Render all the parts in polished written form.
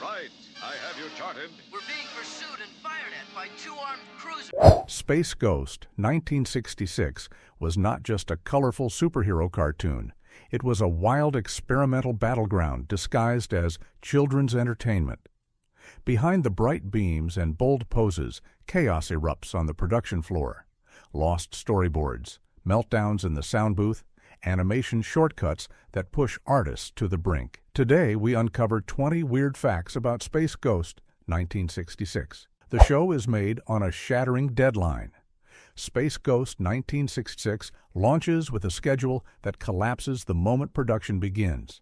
Right. I have you charted. We're being pursued and fired at by two armed cruisers. Space Ghost, 1966, was not just a colorful superhero cartoon. It was a wild experimental battleground disguised as children's entertainment. Behind the bright beams and bold poses, chaos erupts on the production floor. Lost storyboards, meltdowns in the sound booth, animation shortcuts that push artists to the brink. Today, we uncover 20 weird facts about Space Ghost, 1966. The show is made on a shattering deadline. Space Ghost 1966 launches with a schedule that collapses the moment production begins.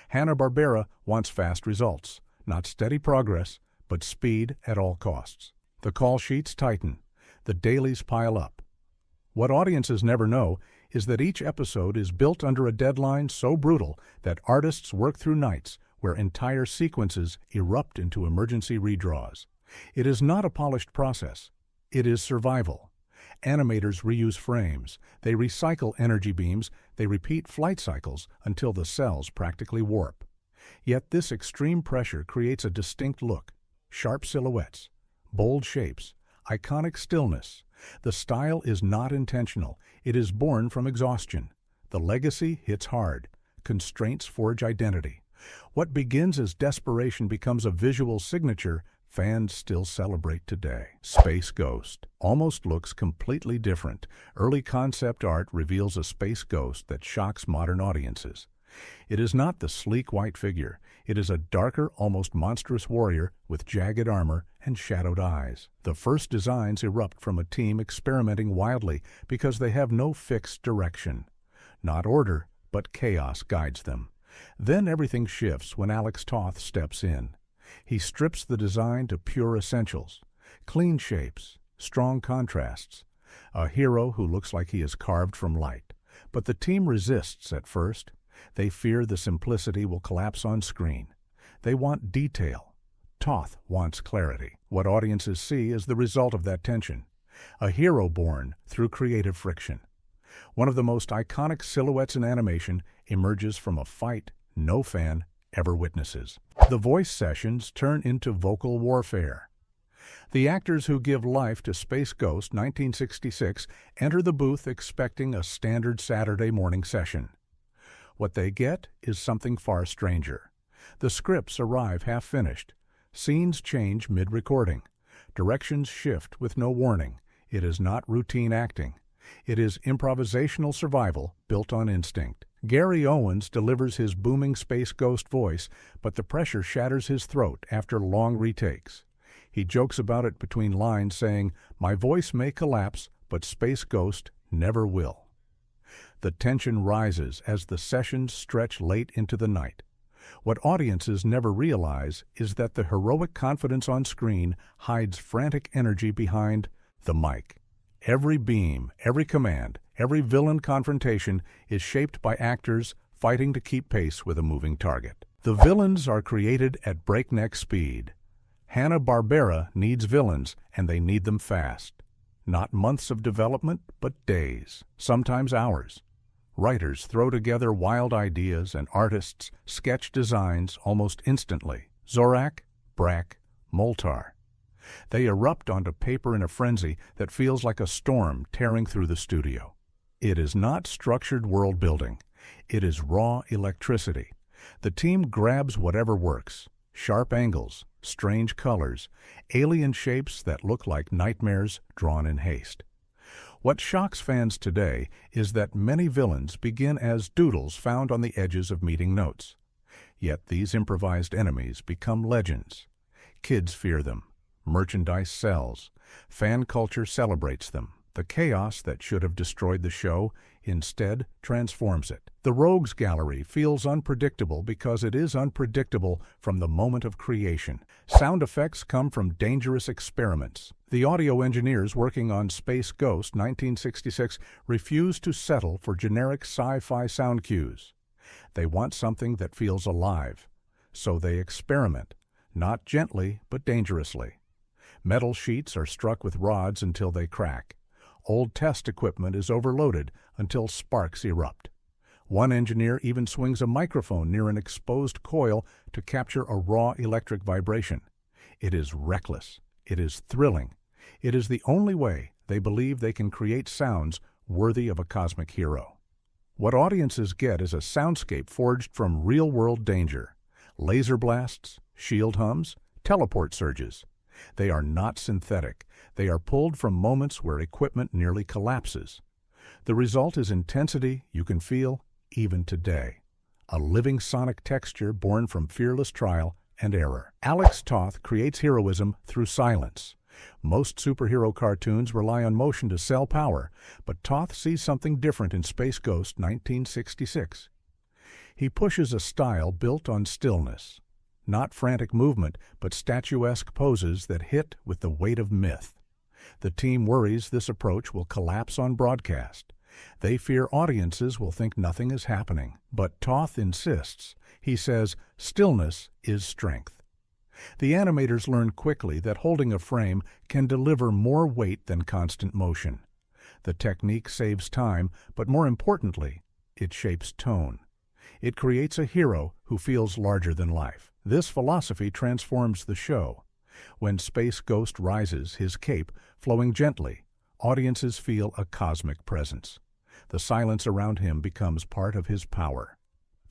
Hanna-Barbera wants fast results, not steady progress, but speed at all costs. The call sheets tighten. The dailies pile up. What audiences never know is that each episode is built under a deadline so brutal that artists work through nights where entire sequences erupt into emergency redraws. It is not a polished process. It is survival. Animators reuse frames. They recycle energy beams. They repeat flight cycles until the cells practically warp. Yet this extreme pressure creates a distinct look. Sharp silhouettes, bold shapes, iconic stillness. The style is not intentional. It is born from exhaustion. The legacy hits hard. Constraints forge identity. What begins as desperation becomes a visual signature fans still celebrate today. Space Ghost almost looks completely different. Early concept art reveals a space ghost that shocks modern audiences. It is not the sleek white figure. It is a darker, almost monstrous warrior with jagged armor and shadowed eyes. The first designs erupt from a team experimenting wildly because they have no fixed direction. Not order, but chaos guides them. Then everything shifts when Alex Toth steps in. He strips the design to pure essentials, clean shapes, strong contrasts, a hero who looks like he is carved from light. But the team resists at first. They fear the simplicity will collapse on screen. They want detail. Toth wants clarity. What audiences see is the result of that tension. A hero born through creative friction. One of the most iconic silhouettes in animation emerges from a fight no fan ever witnesses. The voice sessions turn into vocal warfare. The actors who give life to Space Ghost 1966 enter the booth expecting a standard Saturday morning session. What they get is something far stranger. The scripts arrive half-finished. Scenes change mid-recording. Directions shift with no warning. It is not routine acting. It is improvisational survival built on instinct. Gary Owens delivers his booming Space Ghost voice, but the pressure shatters his throat after long retakes. He jokes about it between lines, saying, "My voice may collapse, but Space Ghost never will." The tension rises as the sessions stretch late into the night. What audiences never realize is that the heroic confidence on screen hides frantic energy behind the mic. Every beam, every command, every villain confrontation is shaped by actors fighting to keep pace with a moving target. The villains are created at breakneck speed. Hanna-Barbera needs villains, and they need them fast. Not months of development, but days, sometimes hours. Writers throw together wild ideas and artists sketch designs almost instantly. Zorak, Brack, Moltar. They erupt onto paper in a frenzy that feels like a storm tearing through the studio. It is not structured world building. It is raw electricity. The team grabs whatever works. Sharp angles, strange colors, alien shapes that look like nightmares drawn in haste. What shocks fans today is that many villains begin as doodles found on the edges of meeting notes. Yet these improvised enemies become legends. Kids fear them. Merchandise sells. Fan culture celebrates them. The chaos that should have destroyed the show instead transforms it. The Rogues Gallery feels unpredictable because it is unpredictable from the moment of creation. Sound effects come from dangerous experiments. The audio engineers working on Space Ghost 1966 refuse to settle for generic sci-fi sound cues. They want something that feels alive. So they experiment, not gently but dangerously. Metal sheets are struck with rods until they crack. Old test equipment is overloaded until sparks erupt. One engineer even swings a microphone near an exposed coil to capture a raw electric vibration. It is reckless. It is thrilling. It is the only way they believe they can create sounds worthy of a cosmic hero. What audiences get is a soundscape forged from real-world danger. Laser blasts, shield hums, teleport surges. They are not synthetic. They are pulled from moments where equipment nearly collapses. The result is intensity you can feel even today. A living sonic texture born from fearless trial and error. Alex Toth creates heroism through silence. Most superhero cartoons rely on motion to sell power, but Toth sees something different in Space Ghost 1966. He pushes a style built on stillness. Not frantic movement, but statuesque poses that hit with the weight of myth. The team worries this approach will collapse on broadcast. They fear audiences will think nothing is happening. But Toth insists. He says, stillness is strength. The animators learn quickly that holding a frame can deliver more weight than constant motion. The technique saves time, but more importantly, it shapes tone. It creates a hero who feels larger than life. This philosophy transforms the show. When Space Ghost rises, his cape flowing gently, audiences feel a cosmic presence. The silence around him becomes part of his power.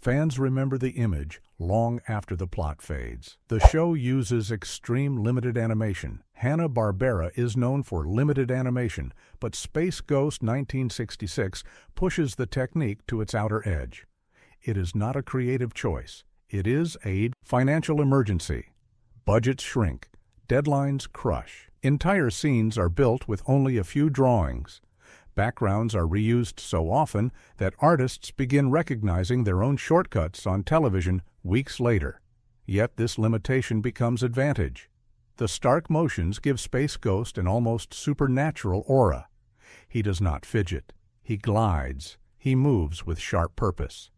Fans remember the image long after the plot fades. The show uses extreme limited animation. Hanna-Barbera is known for limited animation, but Space Ghost 1966 pushes the technique to its outer edge. It is not a creative choice. It is a financial emergency. Budgets shrink. Deadlines crush. Entire scenes are built with only a few drawings. Backgrounds are reused so often that artists begin recognizing their own shortcuts on television weeks later. Yet this limitation becomes advantage. The stark motions give Space Ghost an almost supernatural aura. He does not fidget. He glides. He moves with sharp purpose.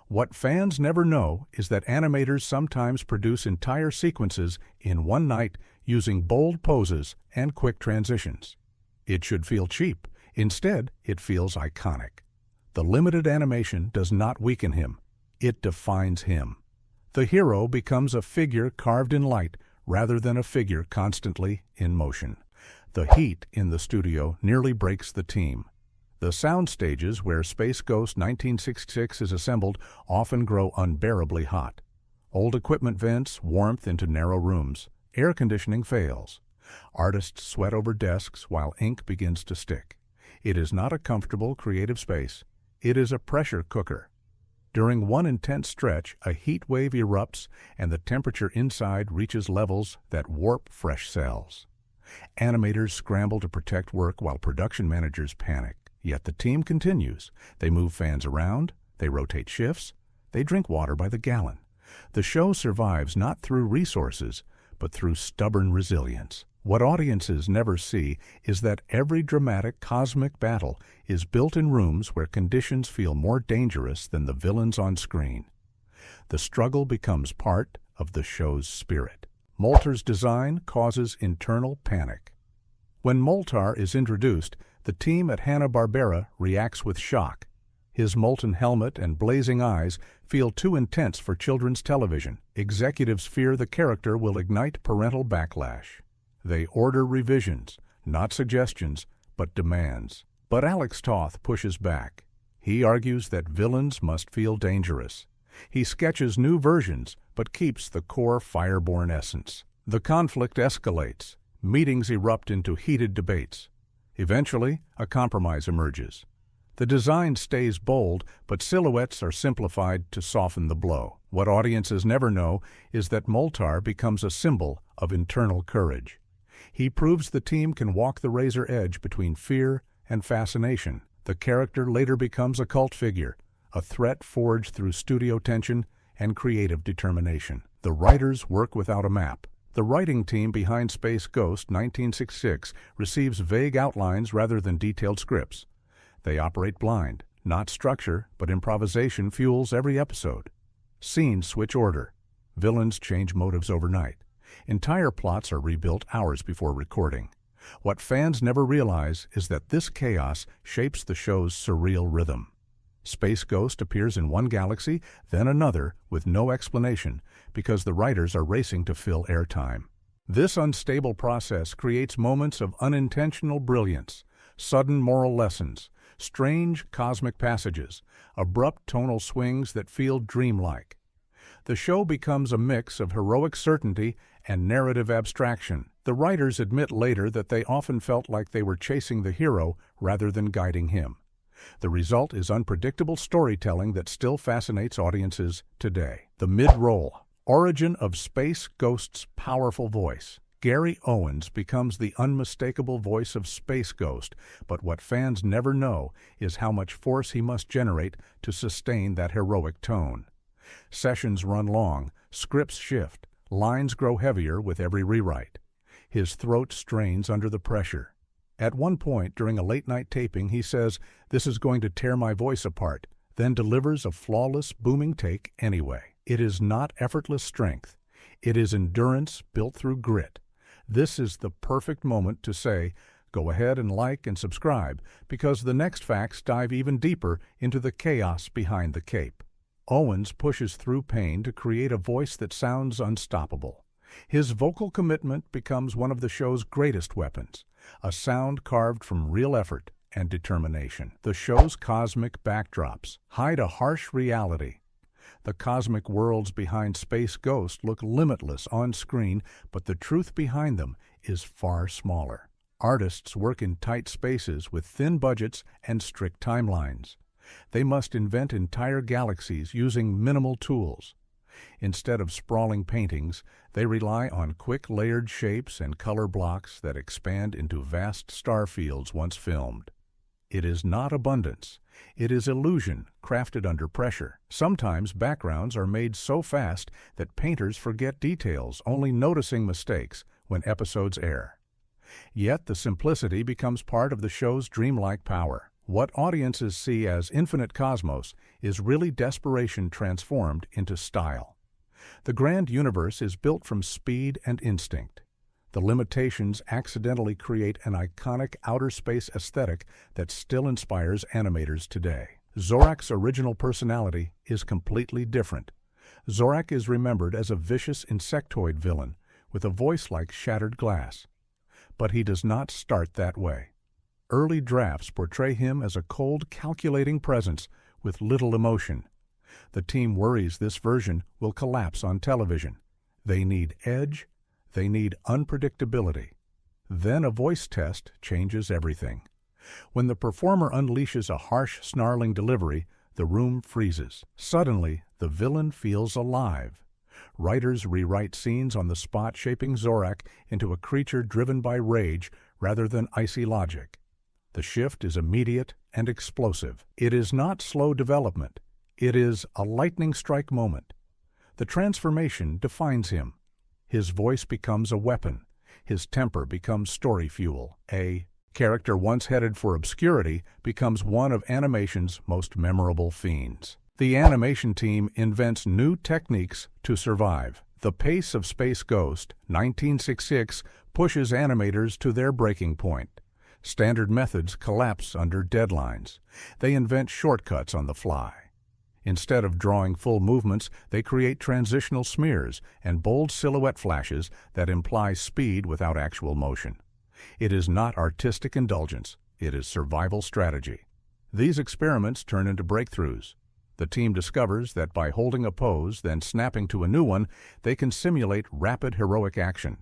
What fans never know is that animators sometimes produce entire sequences in one night using bold poses and quick transitions. It should feel cheap. Instead, it feels iconic. The limited animation does not weaken him. It defines him. The hero becomes a figure carved in light rather than a figure constantly in motion. The heat in the studio nearly breaks the team. The sound stages where Space Ghost 1966 is assembled often grow unbearably hot. Old equipment vents warmth into narrow rooms. Air conditioning fails. Artists sweat over desks while ink begins to stick. It is not a comfortable, creative space. It is a pressure cooker. During one intense stretch, a heat wave erupts and the temperature inside reaches levels that warp fresh cells. Animators scramble to protect work while production managers panic. Yet the team continues. They move fans around. They rotate shifts. They drink water by the gallon. The show survives not through resources, but through stubborn resilience. What audiences never see is that every dramatic cosmic battle is built in rooms where conditions feel more dangerous than the villains on screen. The struggle becomes part of the show's spirit. Moltar's design causes internal panic. When Moltar is introduced, the team at Hanna-Barbera reacts with shock. His molten helmet and blazing eyes feel too intense for children's television. Executives fear the character will ignite parental backlash. They order revisions, not suggestions, but demands. But Alex Toth pushes back. He argues that villains must feel dangerous. He sketches new versions, but keeps the core fireborn essence. The conflict escalates. Meetings erupt into heated debates. Eventually, a compromise emerges. The design stays bold, but silhouettes are simplified to soften the blow. What audiences never know is that Moltar becomes a symbol of internal courage. He proves the team can walk the razor edge between fear and fascination. The character later becomes a cult figure, a threat forged through studio tension and creative determination. The writers work without a map. The writing team behind Space Ghost 1966 receives vague outlines rather than detailed scripts. They operate blind. Not structure, but improvisation fuels every episode. Scenes switch order. Villains change motives overnight. Entire plots are rebuilt hours before recording. What fans never realize is that this chaos shapes the show's surreal rhythm. Space Ghost appears in one galaxy, then another, with no explanation, because the writers are racing to fill airtime. This unstable process creates moments of unintentional brilliance, sudden moral lessons, strange cosmic passages, abrupt tonal swings that feel dreamlike. The show becomes a mix of heroic certainty and narrative abstraction. The writers admit later that they often felt like they were chasing the hero rather than guiding him. The result is unpredictable storytelling that still fascinates audiences today. The mid-roll. Origin of Space Ghost's powerful voice. Gary Owens becomes the unmistakable voice of Space Ghost, but what fans never know is how much force he must generate to sustain that heroic tone. Sessions run long, scripts shift, lines grow heavier with every rewrite. His throat strains under the pressure. At one point during a late-night taping, he says, "This is going to tear my voice apart," then delivers a flawless, booming take anyway. It is not effortless strength. It is endurance built through grit. This is the perfect moment to say, go ahead and like and subscribe, because the next facts dive even deeper into the chaos behind the cape. Owens pushes through pain to create a voice that sounds unstoppable. His vocal commitment becomes one of the show's greatest weapons, a sound carved from real effort and determination. The show's cosmic backdrops hide a harsh reality. The cosmic worlds behind Space Ghost look limitless on screen, but the truth behind them is far smaller. Artists work in tight spaces with thin budgets and strict timelines. They must invent entire galaxies using minimal tools. Instead of sprawling paintings, they rely on quick layered shapes and color blocks that expand into vast star fields once filmed. It is not abundance. It is illusion crafted under pressure. Sometimes backgrounds are made so fast that painters forget details, only noticing mistakes when episodes air. Yet the simplicity becomes part of the show's dreamlike power. What audiences see as infinite cosmos is really desperation transformed into style. The grand universe is built from speed and instinct. The limitations accidentally create an iconic outer space aesthetic that still inspires animators today. Zorak's original personality is completely different. Zorak is remembered as a vicious insectoid villain with a voice like shattered glass. But he does not start that way. Early drafts portray him as a cold, calculating presence with little emotion. The team worries this version will collapse on television. They need edge. They need unpredictability. Then a voice test changes everything. When the performer unleashes a harsh, snarling delivery, the room freezes. Suddenly, the villain feels alive. Writers rewrite scenes on the spot, shaping Zorak into a creature driven by rage rather than icy logic. The shift is immediate and explosive. It is not slow development. It is a lightning strike moment. The transformation defines him. His voice becomes a weapon. His temper becomes story fuel. A character once headed for obscurity becomes one of animation's most memorable fiends. The animation team invents new techniques to survive. The pace of Space Ghost, 1966, pushes animators to their breaking point. Standard methods collapse under deadlines. They invent shortcuts on the fly. Instead of drawing full movements, they create transitional smears and bold silhouette flashes that imply speed without actual motion. It is not artistic indulgence. It is survival strategy. These experiments turn into breakthroughs. The team discovers that by holding a pose, then snapping to a new one, they can simulate rapid heroic action.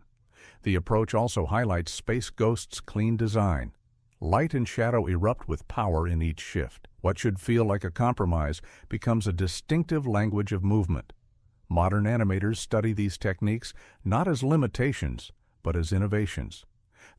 The approach also highlights Space Ghost's clean design. Light and shadow erupt with power in each shift. What should feel like a compromise becomes a distinctive language of movement. Modern animators study these techniques not as limitations, but as innovations.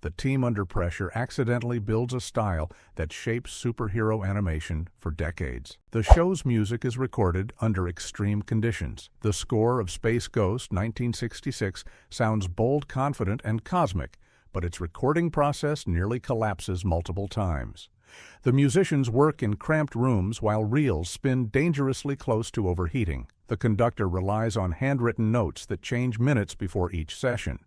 The team under pressure accidentally builds a style that shapes superhero animation for decades. The show's music is recorded under extreme conditions. The score of Space Ghost 1966 sounds bold, confident, and cosmic, but its recording process nearly collapses multiple times. The musicians work in cramped rooms while reels spin dangerously close to overheating. The conductor relies on handwritten notes that change minutes before each session.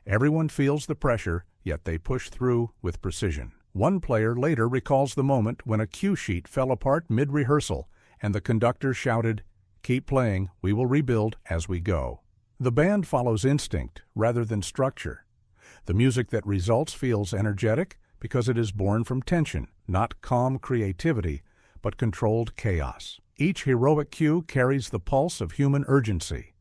Everyone feels the pressure, yet they push through with precision. One player later recalls the moment when a cue sheet fell apart mid-rehearsal and the conductor shouted, "Keep playing, we will rebuild as we go." The band follows instinct rather than structure. The music that results feels energetic because it is born from tension, not calm creativity, but controlled chaos. Each heroic cue carries the pulse of human urgency.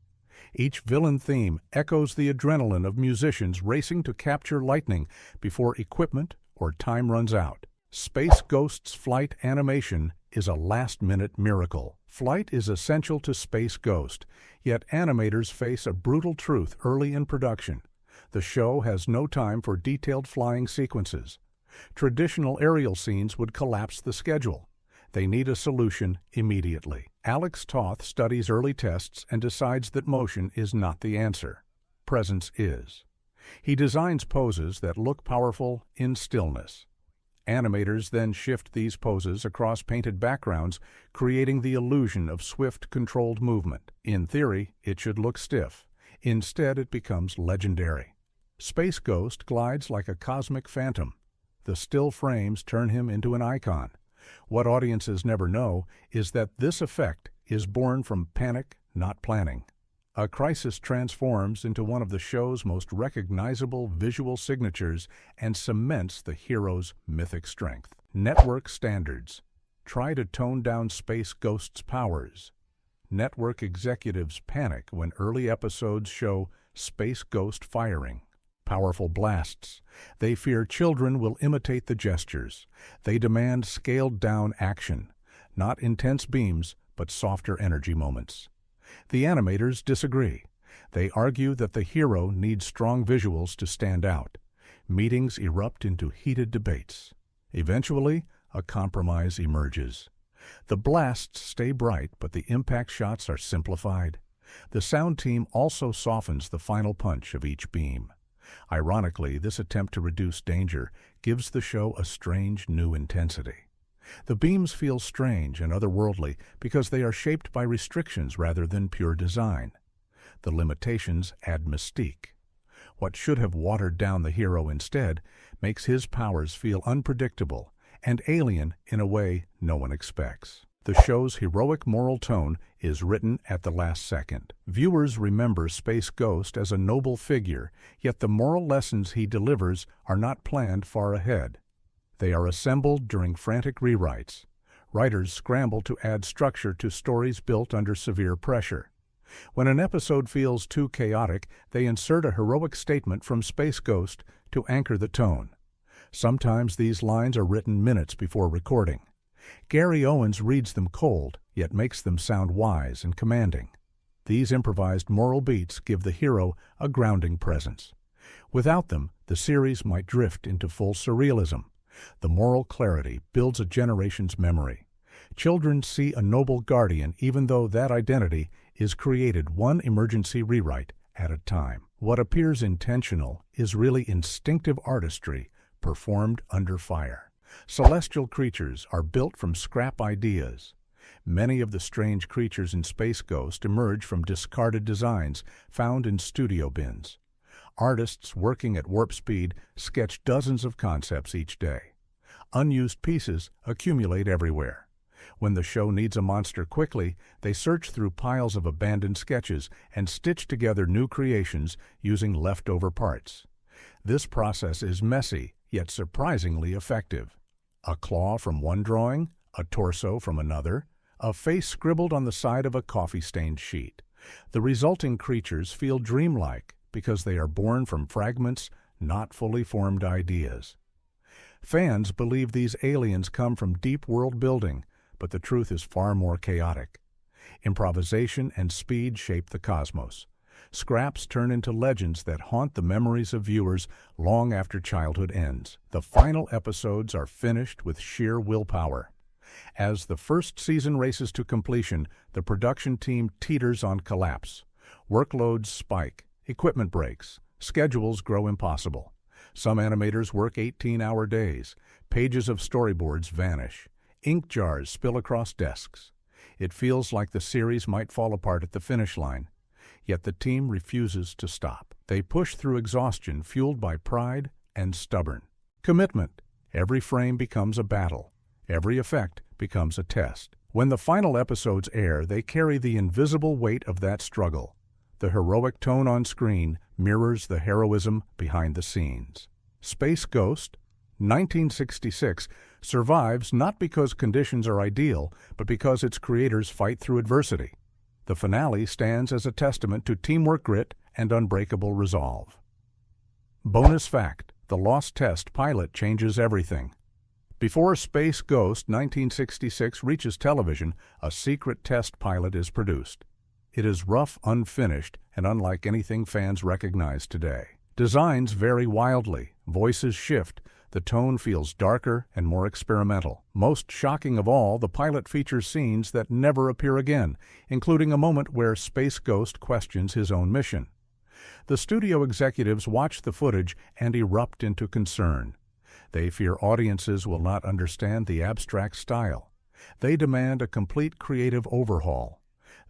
Each villain theme echoes the adrenaline of musicians racing to capture lightning before equipment or time runs out. Space Ghost's flight animation is a last-minute miracle. Flight is essential to Space Ghost, yet animators face a brutal truth early in production. The show has no time for detailed flying sequences. Traditional aerial scenes would collapse the schedule. They need a solution immediately. Alex Toth studies early tests and decides that motion is not the answer. Presence is. He designs poses that look powerful in stillness. Animators then shift these poses across painted backgrounds, creating the illusion of swift, controlled movement. In theory, it should look stiff. Instead, it becomes legendary. Space Ghost glides like a cosmic phantom. The still frames turn him into an icon. What audiences never know is that this effect is born from panic, not planning. A crisis transforms into one of the show's most recognizable visual signatures and cements the hero's mythic strength. Network standards. Try to tone down Space Ghost's powers. Network executives panic when early episodes show Space Ghost firing. Powerful blasts. They fear children will imitate the gestures. They demand scaled-down action, not intense beams, but softer energy moments. The animators disagree. They argue that the hero needs strong visuals to stand out. Meetings erupt into heated debates. Eventually, a compromise emerges. The blasts stay bright, but the impact shots are simplified. The sound team also softens the final punch of each beam. Ironically, this attempt to reduce danger gives the show a strange new intensity. The beams feel strange and otherworldly because they are shaped by restrictions rather than pure design. The limitations add mystique. What should have watered down the hero instead makes his powers feel unpredictable and alien in a way no one expects. The show's heroic moral tone is written at the last second. Viewers remember Space Ghost as a noble figure, yet the moral lessons he delivers are not planned far ahead. They are assembled during frantic rewrites. Writers scramble to add structure to stories built under severe pressure. When an episode feels too chaotic, they insert a heroic statement from Space Ghost to anchor the tone. Sometimes these lines are written minutes before recording. Gary Owens reads them cold, yet makes them sound wise and commanding. These improvised moral beats give the hero a grounding presence. Without them, the series might drift into full surrealism. The moral clarity builds a generation's memory. Children see a noble guardian even though that identity is created one emergency rewrite at a time. What appears intentional is really instinctive artistry performed under fire. Celestial creatures are built from scrap ideas. Many of the strange creatures in Space Ghost emerge from discarded designs found in studio bins. Artists working at warp speed sketch dozens of concepts each day. Unused pieces accumulate everywhere. When the show needs a monster quickly, they search through piles of abandoned sketches and stitch together new creations using leftover parts. This process is messy, yet surprisingly effective. A claw from one drawing, a torso from another, a face scribbled on the side of a coffee-stained sheet. The resulting creatures feel dreamlike because they are born from fragments, not fully formed ideas. Fans believe these aliens come from deep world building, but the truth is far more chaotic. Improvisation and speed shape the cosmos. Scraps turn into legends that haunt the memories of viewers long after childhood ends. The final episodes are finished with sheer willpower. As the first season races to completion, the production team teeters on collapse. Workloads spike, equipment breaks, schedules grow impossible. Some animators work 18-hour days. Pages of storyboards vanish. Ink jars spill across desks. It feels like the series might fall apart at the finish line. Yet the team refuses to stop. They push through exhaustion fueled by pride and stubborn commitment. Every frame becomes a battle. Every effect becomes a test. When the final episodes air, they carry the invisible weight of that struggle. The heroic tone on screen mirrors the heroism behind the scenes. Space Ghost, 1966, survives not because conditions are ideal, but because its creators fight through adversity. The finale stands as a testament to teamwork, grit, and unbreakable resolve. Bonus fact: the Lost Test pilot changes everything. Before Space Ghost 1966 reaches television, a secret test pilot is produced. It is rough, unfinished, and unlike anything fans recognize today. Designs vary wildly, voices shift, the tone feels darker and more experimental. Most shocking of all, the pilot features scenes that never appear again, including a moment where Space Ghost questions his own mission. The studio executives watch the footage and erupt into concern. They fear audiences will not understand the abstract style. They demand a complete creative overhaul.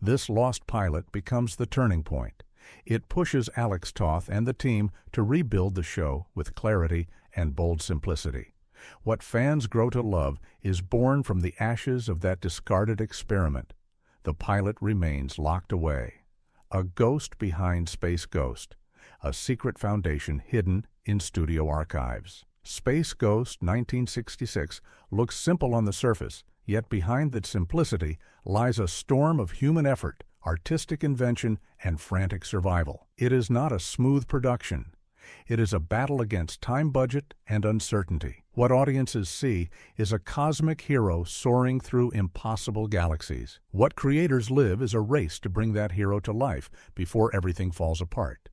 This lost pilot becomes the turning point. It pushes Alex Toth and the team to rebuild the show with clarity and bold simplicity. What fans grow to love is born from the ashes of that discarded experiment. The pilot remains locked away. A ghost behind Space Ghost, a secret foundation hidden in studio archives. Space Ghost 1966 looks simple on the surface, yet behind that simplicity lies a storm of human effort, artistic invention, and frantic survival. It is not a smooth production. It is a battle against time, budget, and uncertainty. What audiences see is a cosmic hero soaring through impossible galaxies. What creators live is a race to bring that hero to life before everything falls apart.